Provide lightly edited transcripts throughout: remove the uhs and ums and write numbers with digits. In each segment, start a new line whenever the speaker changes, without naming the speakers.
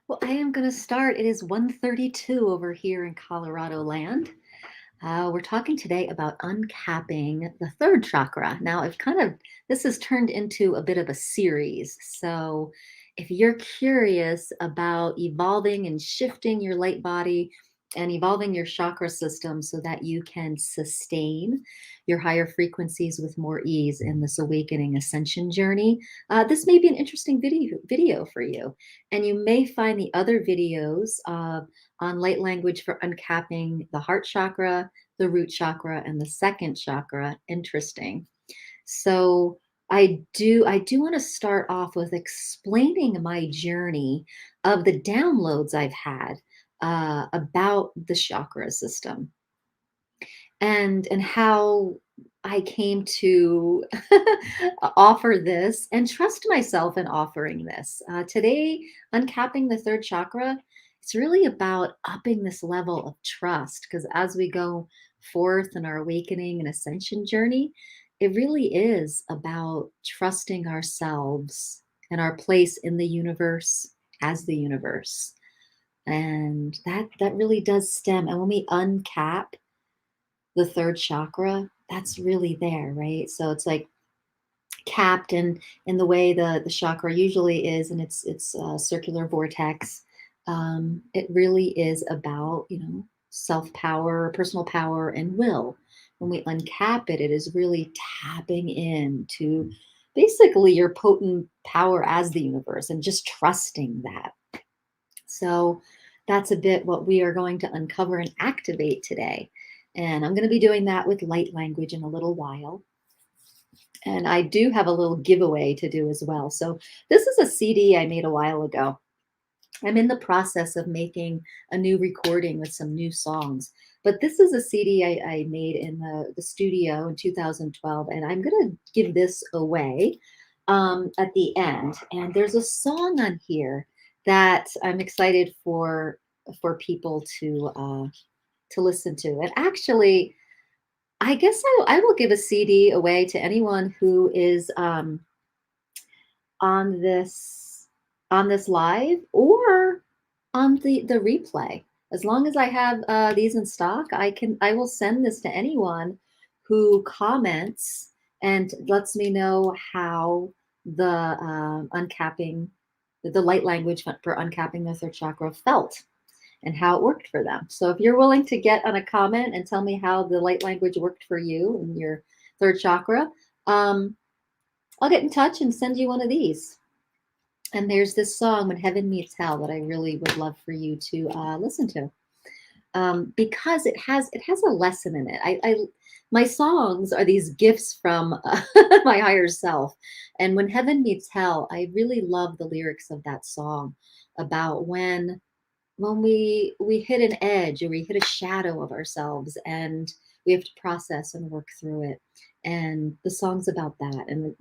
Well, I am going to start. It is 1:32 over here in Colorado land. We're talking today about uncapping the third chakra. Now, this has turned into a bit of a series. So, if you're curious about evolving and shifting your light body and evolving your chakra system so that you can sustain your higher frequencies with more ease in this awakening ascension journey, this may be an interesting video for you. And you may find the other videos on light language for uncapping the heart chakra, the root chakra, and the second chakra interesting. So I do want to start off with explaining my journey of the downloads I've had about the chakra system and how I came to offer this and trust myself in offering this. Today, uncapping the third chakra, it's really about upping this level of trust because as we go forth in our awakening and ascension journey, it really is about trusting ourselves and our place in the universe as the universe. And that really does stem. And when we uncap the third chakra, that's really there, right? So it's like capped in the way the chakra usually is, and it's a circular vortex. It really is about self power, personal power, and will. When we uncap it, it is really tapping into basically your potent power as the universe and just trusting that. So that's a bit what we are going to uncover and activate today. And I'm going to be doing that with light language in a little while. And I do have a little giveaway to do as well. So this is a CD I made a while ago. I'm in the process of making a new recording with some new songs. But this is a CD I made in the studio in 2012. And I'm going to give this away at the end. And there's a song on here that I'm excited for people to listen to. And actually, I guess I will give a CD away to anyone who is on this live or on the replay. As long as I have these in stock, I will send this to anyone who comments and lets me know how the uncapping the light language for uncapping the third chakra felt and how it worked for them. So if you're willing to get on a comment and tell me how the light language worked for you in your third chakra, I'll get in touch and send you one of these. And there's this song, When Heaven Meets Hell, that I really would love for you to listen to. Because it has a lesson in it. My songs are these gifts from my higher self. And When Heaven Meets Hell, I really love the lyrics of that song about when we hit an edge or we hit a shadow of ourselves and we have to process and work through it. And the song's about that. And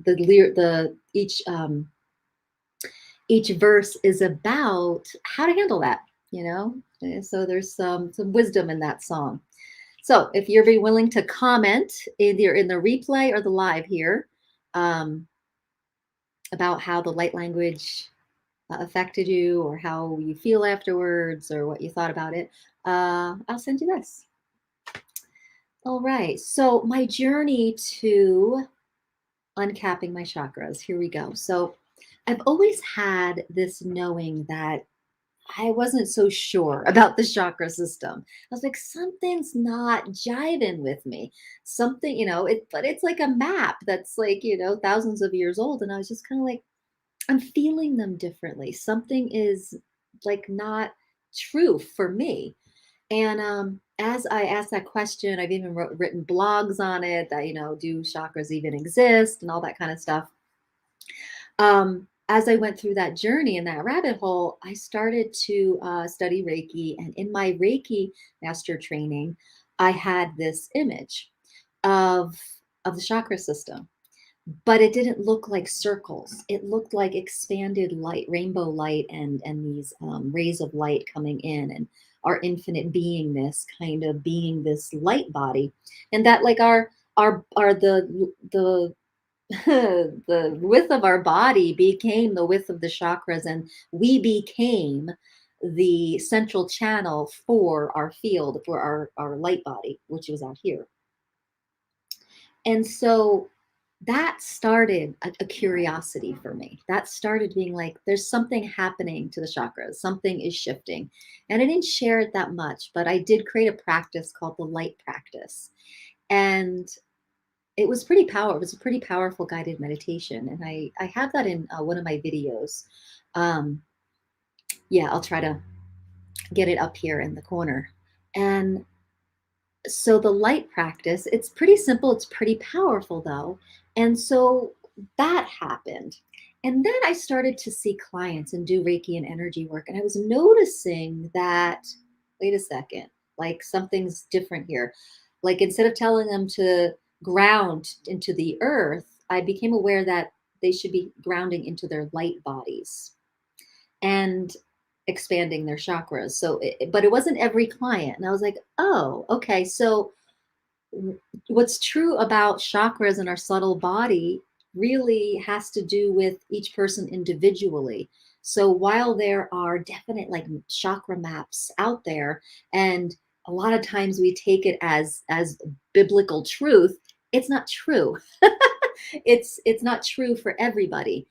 each verse is about how to handle that, you know? So there's some wisdom in that song. So if you're be willing to comment either in the replay or the live here about how the light language affected you or how you feel afterwards or what you thought about it, I'll send you this. All right. So my journey to uncapping my chakras. Here we go. So I've always had this knowing that I wasn't so sure about the chakra system. I was like, something's not jiving with me. Something, but it's like a map that's like, thousands of years old. And I was just kind of like, I'm feeling them differently. Something is like not true for me. And as I asked that question, I've even written blogs on it that, do chakras even exist and all that kind of stuff. As I went through that journey and that rabbit hole, I started to study Reiki. And in my Reiki master training, I had this image of the chakra system. But it didn't look like circles. It looked like expanded light, rainbow light, and these rays of light coming in, and our infinite beingness kind of being this light body, and that like our the the width of our body became the width of the chakras, and we became the central channel for our field, for our light body, which was out here. And so that started a curiosity for me. That started being like, there's something happening to the chakras, something is shifting. And I didn't share it that much, but I did create a practice called the light practice. And it was pretty powerful. It was a pretty powerful guided meditation. And I have that in one of my videos. Yeah, I'll try to get it up here in the corner. And so the light practice, it's pretty simple, it's pretty powerful though. And so that happened. And then I started to see clients and do Reiki and energy work. And I was noticing that, wait a second, like something's different here. Like instead of telling them to ground into the earth, I became aware that they should be grounding into their light bodies and expanding their chakras. So, but it wasn't every client. And I was like, oh, okay. So what's true about chakras in our subtle body really has to do with each person individually. So while there are definite like chakra maps out there, and a lot of times we take it as biblical truth, it's not true. It's not true for everybody.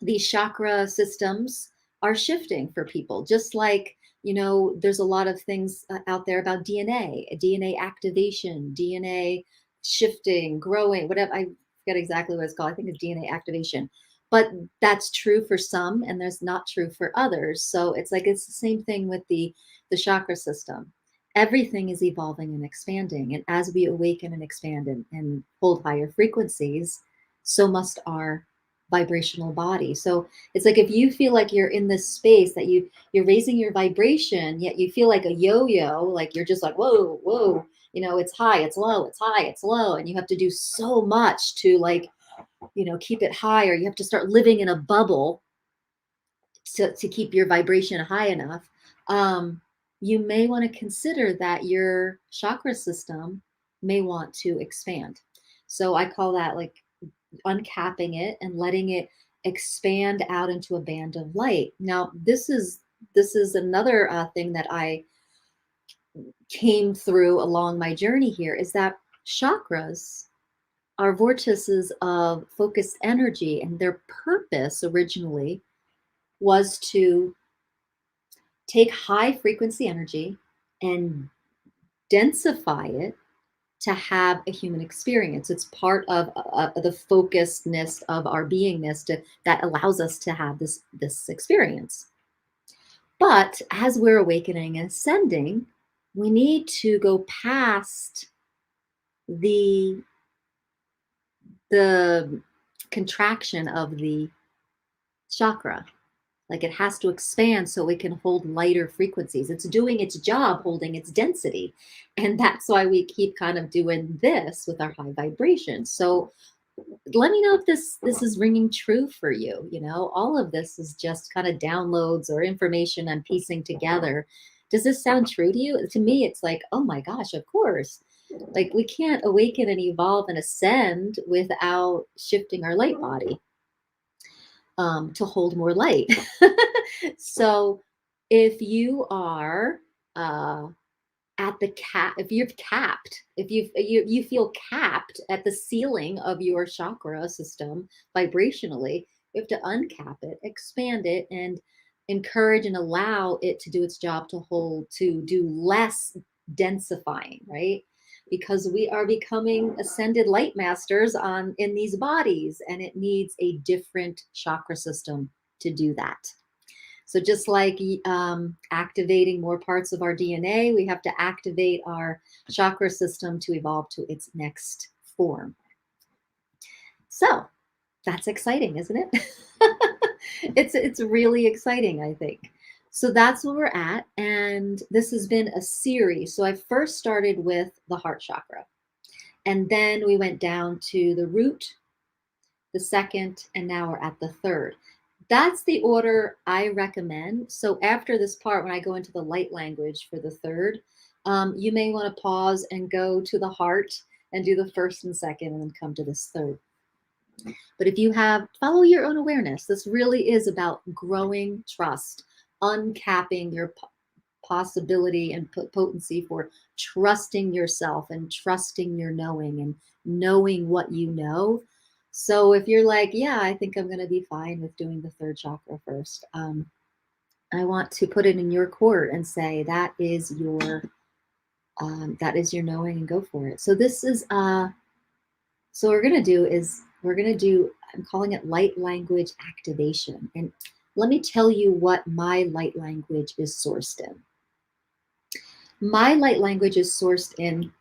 These chakra systems are shifting for people, just like, you know, there's a lot of things out there about DNA activation, DNA shifting, growing, whatever. I forget exactly what it's called. I think it's DNA activation. But that's true for some and there's not true for others. So it's like it's the same thing with the chakra system. Everything is evolving and expanding. And as we awaken and expand and hold higher frequencies, so must our vibrational body. So it's like if you feel like you're in this space that you're raising your vibration, yet you feel like a yo-yo, like you're just like, whoa, whoa, you know, it's high, it's low, it's high, it's low. And you have to do so much to like, you know, keep it high, or you have to start living in a bubble to keep your vibration high enough. You may want to consider that your chakra system may want to expand. So I call that like uncapping it and letting it expand out into a band of light. Now, this is another thing that I came through along my journey here, is that chakras are vortices of focused energy, and their purpose originally was to take high frequency energy and densify it to have a human experience. It's part of the focusedness of our beingness that allows us to have this experience. But as we're awakening and ascending, we need to go past the contraction of the chakra. Like it has to expand so it can hold lighter frequencies. It's doing its job holding its density. And that's why we keep kind of doing this with our high vibrations. So let me know if this is ringing true for you. You know, all of this is just kind of downloads or information I'm piecing together. Does this sound true to you? To me, it's like, oh my gosh, of course. Like we can't awaken and evolve and ascend without shifting our light body to hold more light. So if you are at the cap, if you're capped, if you feel capped at the ceiling of your chakra system vibrationally, you have to uncap it, expand it, and encourage and allow it to do its job, to hold, to do less densifying, right? Because we are becoming ascended light masters in these bodies, and it needs a different chakra system to do that. So just like activating more parts of our DNA, we have to activate our chakra system to evolve to its next form. So that's exciting, isn't it? It's really exciting, I think. So that's where we're at. And this has been a series. So I first started with the heart chakra. And then we went down to the root, the second, and now we're at the third. That's the order I recommend. So after this part, when I go into the light language for the third, you may want to pause and go to the heart and do the first and second, and then come to this third. But if you follow your own awareness, this really is about growing trust, uncapping your possibility and potency for trusting yourself and trusting your knowing and knowing what you know. So if you're like, yeah, I think I'm going to be fine with doing the third chakra first, I want to put it in your court and say that is your knowing, and go for it. So this is so what we're going to do is I'm calling it light language activation. And let me tell you what my light language is sourced in. My light language is sourced in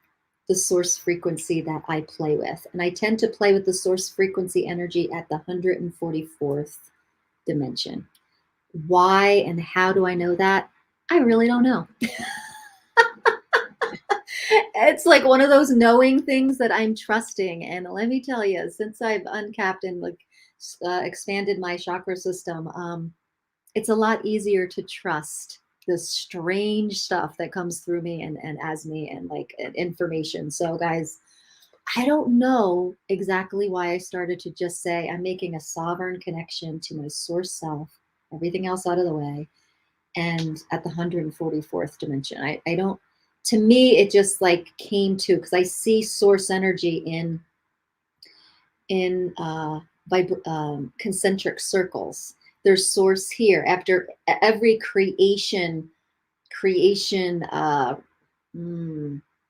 the source frequency that I play with. And I tend to play with the source frequency energy at the 144th dimension. Why and how do I know that? I really don't know. It's like one of those knowing things that I'm trusting. And let me tell you, since I've uncapped and expanded my chakra system, it's a lot easier to trust this strange stuff that comes through me and as me and like information. So guys, I don't know exactly why I started to just say I'm making a sovereign connection to my source self, everything else out of the way, and at the 144th dimension. I don't, to me, it just like came to, because I see source energy in concentric circles. There's source here. After every creation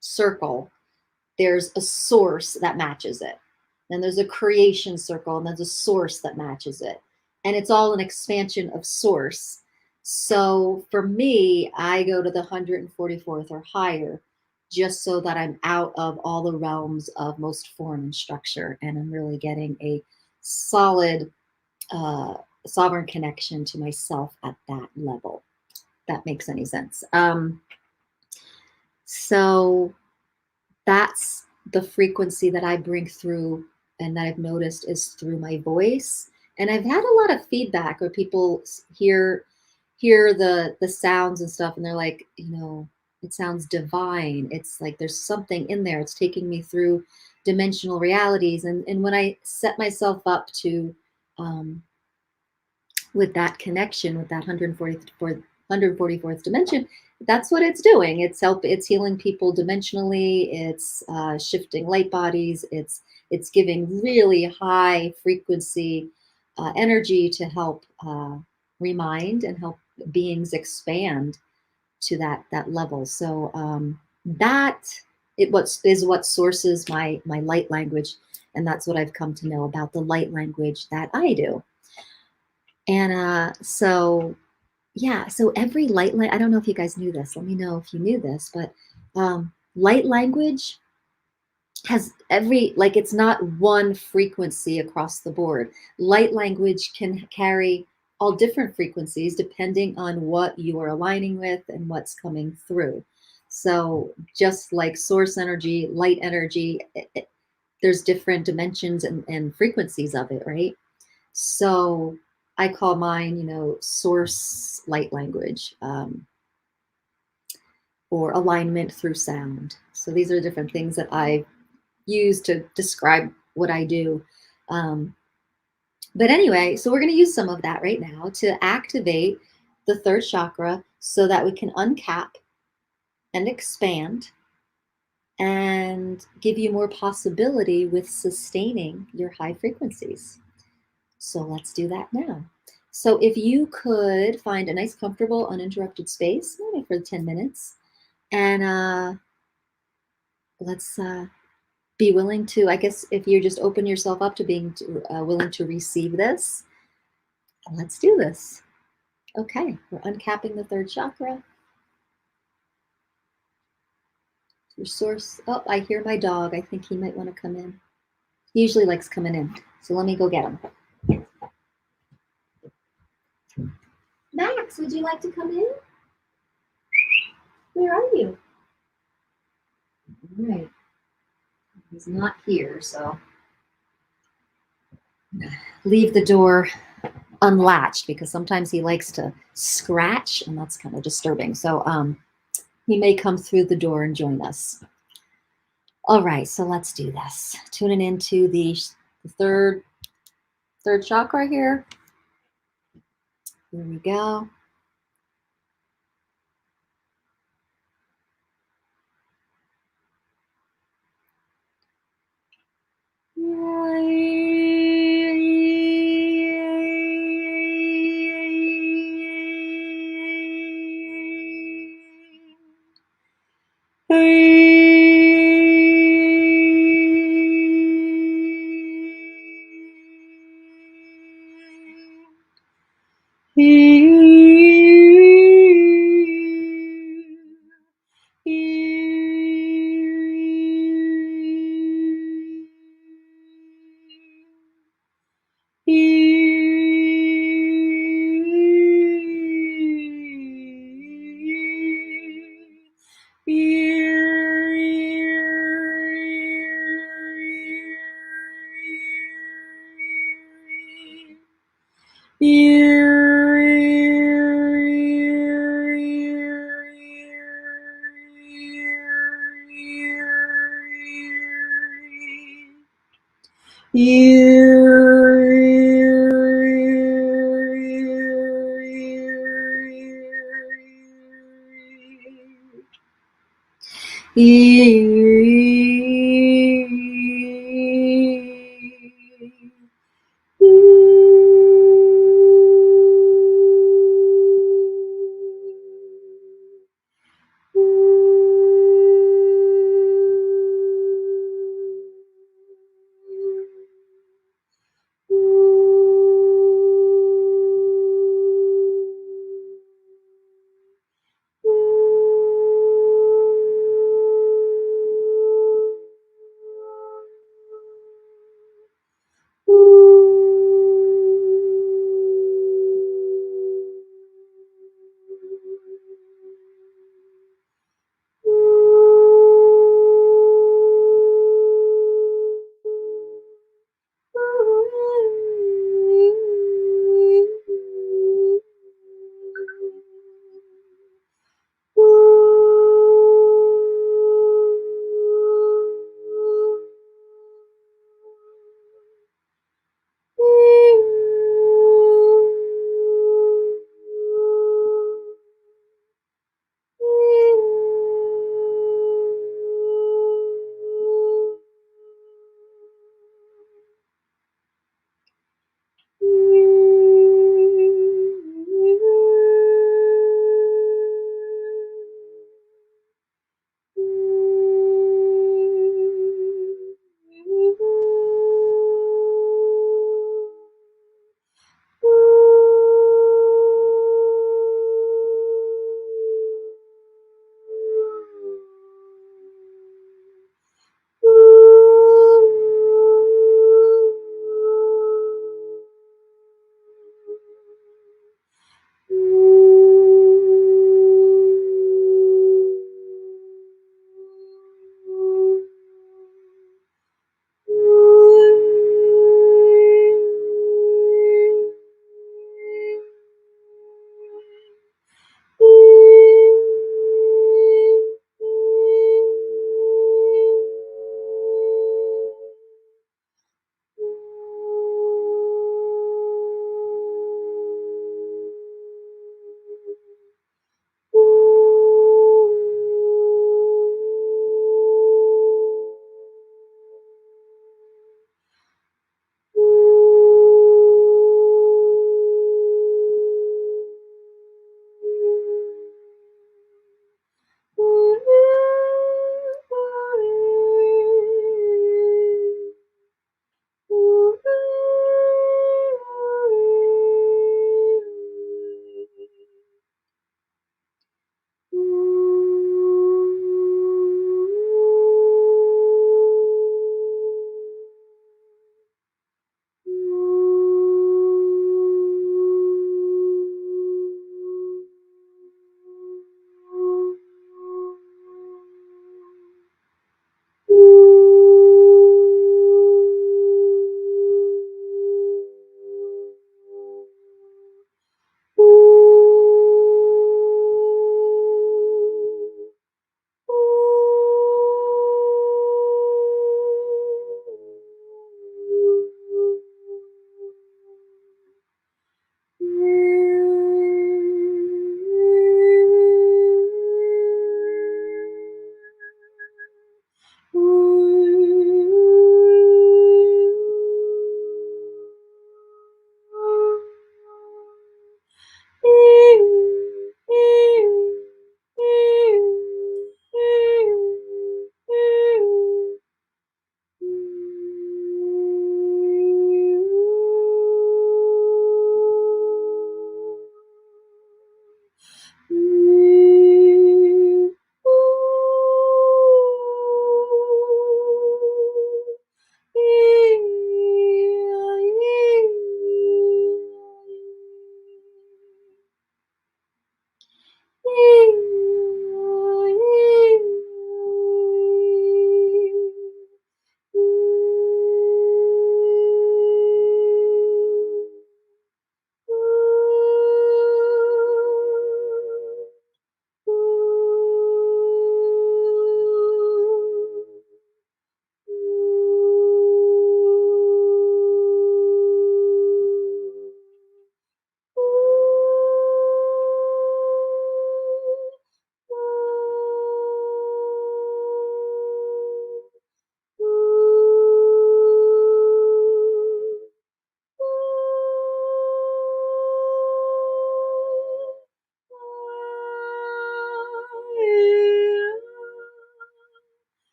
circle, there's a source that matches it. Then there's a creation circle, and there's a source that matches it. And it's all an expansion of source. So for me, I go to the 144th or higher, just so that I'm out of all the realms of most form and structure, and I'm really getting a solid sovereign connection to myself at that level. If that makes any sense. So that's the frequency that I bring through, and that I've noticed is through my voice. And I've had a lot of feedback where people hear the sounds and stuff, and they're like, it sounds divine. It's like there's something in there. It's taking me through dimensional realities. And when I set myself up to with that connection, with that 144th dimension, that's what it's doing. It's healing people dimensionally. It's shifting light bodies. It's giving really high frequency energy to help remind and help beings expand to that level. So what sources my light language, and that's what I've come to know about the light language that I do. And so every light, I don't know if you guys knew this. Let me know if you knew this, but light language has it's not one frequency across the board. Light language can carry all different frequencies depending on what you are aligning with and what's coming through. So just like source energy, light energy, there's different dimensions and frequencies of it, right? So I call mine, source light language, or alignment through sound. So these are different things that I use to describe what I do. But anyway, so we're going to use some of that right now to activate the third chakra so that we can uncap and expand and give you more possibility with sustaining your high frequencies. So let's do that now. So if you could find a nice, comfortable, uninterrupted space, maybe for 10 minutes, and let's be willing to, I guess, if you just open yourself up to being willing to receive this, let's do this. Okay, we're uncapping the third chakra. Your source. Oh, I hear my dog. I think he might want to come in. He usually likes coming in. So let me go get him. Max, would you like to come in? Where are you? All right. He's not here, so leave the door unlatched because sometimes he likes to scratch, and that's kind of disturbing. So he may come through the door and join us. All right, so let's do this. Tuning into the third third chakra here. Here we go.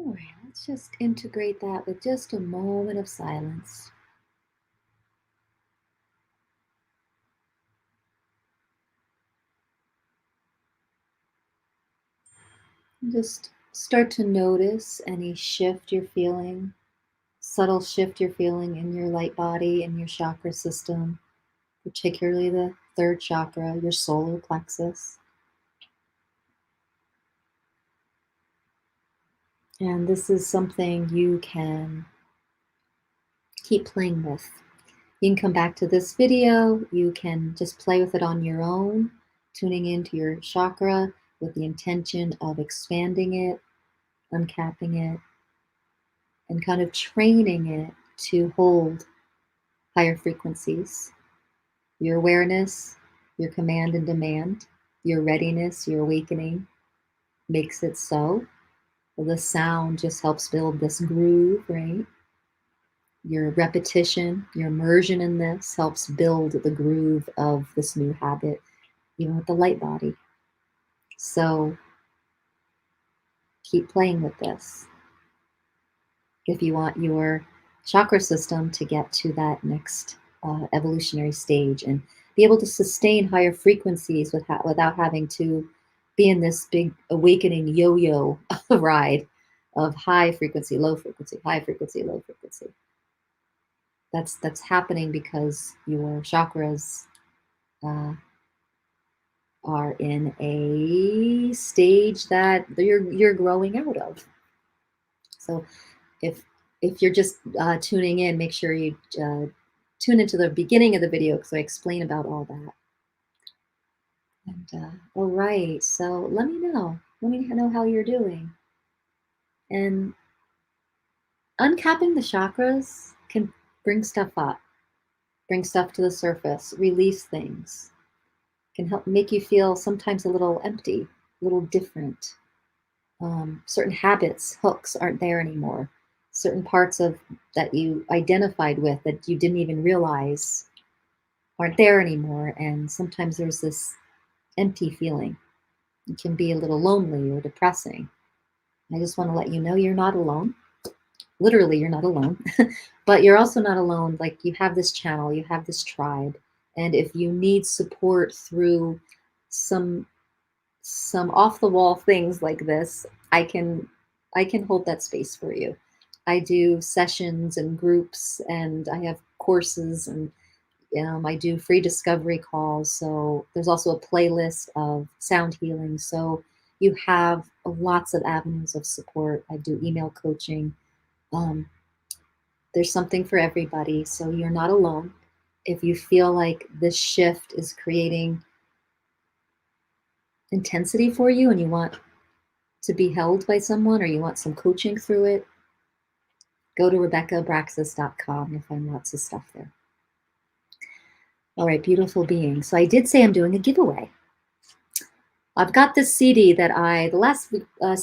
All right, let's just integrate that with just a moment of silence. Just start to notice any shift you're feeling, subtle shift you're feeling in your light body and your chakra system, particularly the third chakra, your solar plexus. And this is something you can keep playing with. You can come back to this video. You can just play with it on your own, tuning into your chakra with the intention of expanding it, uncapping it, and kind of training it to hold higher frequencies. Your awareness, your command and demand, your readiness, your awakening makes it so. The sound just helps build this groove, right? Your repetition, your immersion in this helps build the groove of this new habit, even with the light body. So keep playing with this. If you want your chakra system to get to that next evolutionary stage and be able to sustain higher frequencies without having to be in this big awakening yo-yo ride of high frequency, low frequency, high frequency, low frequency. That's happening because your chakras are in a stage that you're growing out of. So if you're just tuning in, make sure you tune into the beginning of the video because I explain about all that. And all right, so let me know how you're doing. And uncapping the chakras can bring stuff up, bring stuff to the surface, release things, can help make you feel sometimes a little empty, a little different. Certain habits, hooks aren't there anymore. Certain parts of that you identified with that you didn't even realize aren't there anymore. And sometimes there's this empty feeling. It can be a little lonely or depressing. I just want to let you know you're not alone. Literally, you're not alone, but you're also not alone. Like, you have this channel, you have this tribe. And if you need support through some off the wall things like this, I can hold that space for you. I do sessions and groups, and I have courses, and I do free discovery calls. So there's also a playlist of sound healing. So you have lots of avenues of support. I do email coaching. There's something for everybody. So you're not alone. If you feel like this shift is creating intensity for you and you want to be held by someone or you want some coaching through it, go to RebeccaAbraxas.com. You'll find lots of stuff there. All right, beautiful being. So I did say I'm doing a giveaway. I've got this CD that the last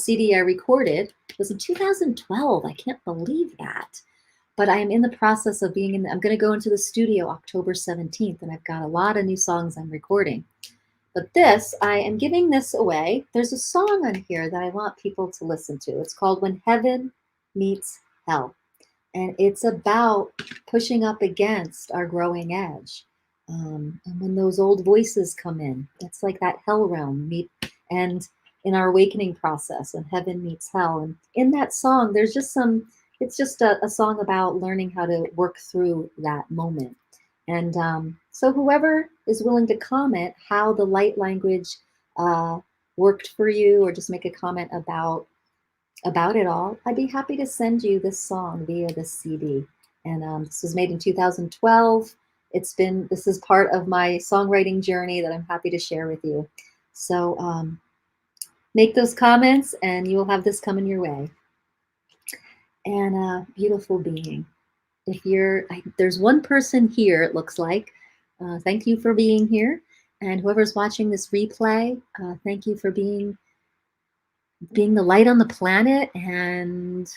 CD I recorded was in 2012. I can't believe that. But I am in the process of I'm going to go into the studio October 17th, and I've got a lot of new songs I'm recording. But I am giving this away. There's a song on here that I want people to listen to. It's called When Heaven Meets Hell. And it's about pushing up against our growing edge. And when those old voices come in, it's like that hell realm and in our awakening process, when heaven meets hell. And in that song, there's just it's just a song about learning how to work through that moment. And so whoever is willing to comment how the light language worked for you, or just make a comment about it all, I'd be happy to send you this song via this CD. And this was made in 2012. This is part of my songwriting journey that I'm happy to share with you. So make those comments and you will have this coming your way. And beautiful being. There's one person here, it looks like. Thank you for being here. And whoever's watching this replay, thank you for being the light on the planet and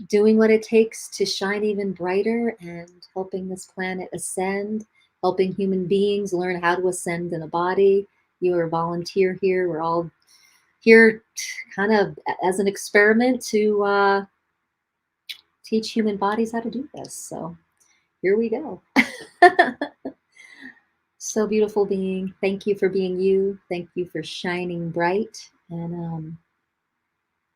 doing what it takes to shine even brighter and helping this planet ascend, helping human beings learn how to ascend in a body. You are a volunteer here. We're all here kind of as an experiment to teach human bodies how to do this. So here we go. So beautiful being. Thank you for being you. Thank you for shining bright. And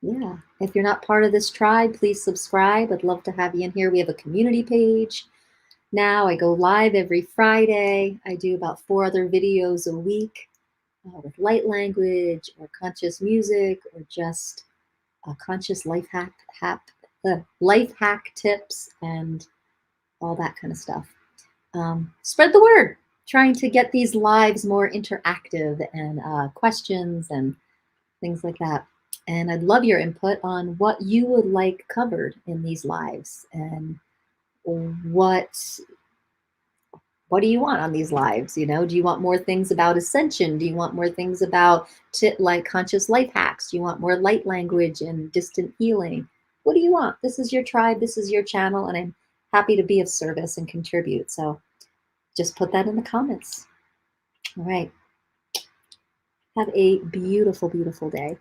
yeah, if you're not part of this tribe, please subscribe. I'd love to have you in here. We have a community page. Now I go live every Friday. I do about 4 other videos a week with light language or conscious music or just conscious life hack tips and all that kind of stuff. Spread the word. Trying to get these lives more interactive and questions and things like that. And I'd love your input on what you would like covered in these lives and what do you want on these lives? You know, do you want more things about ascension? Do you want more things about like conscious life hacks? Do you want more light language and distant healing? What do you want? This is your tribe. This is your channel. And I'm happy to be of service and contribute. So just put that in the comments. All right. Have a beautiful, beautiful day.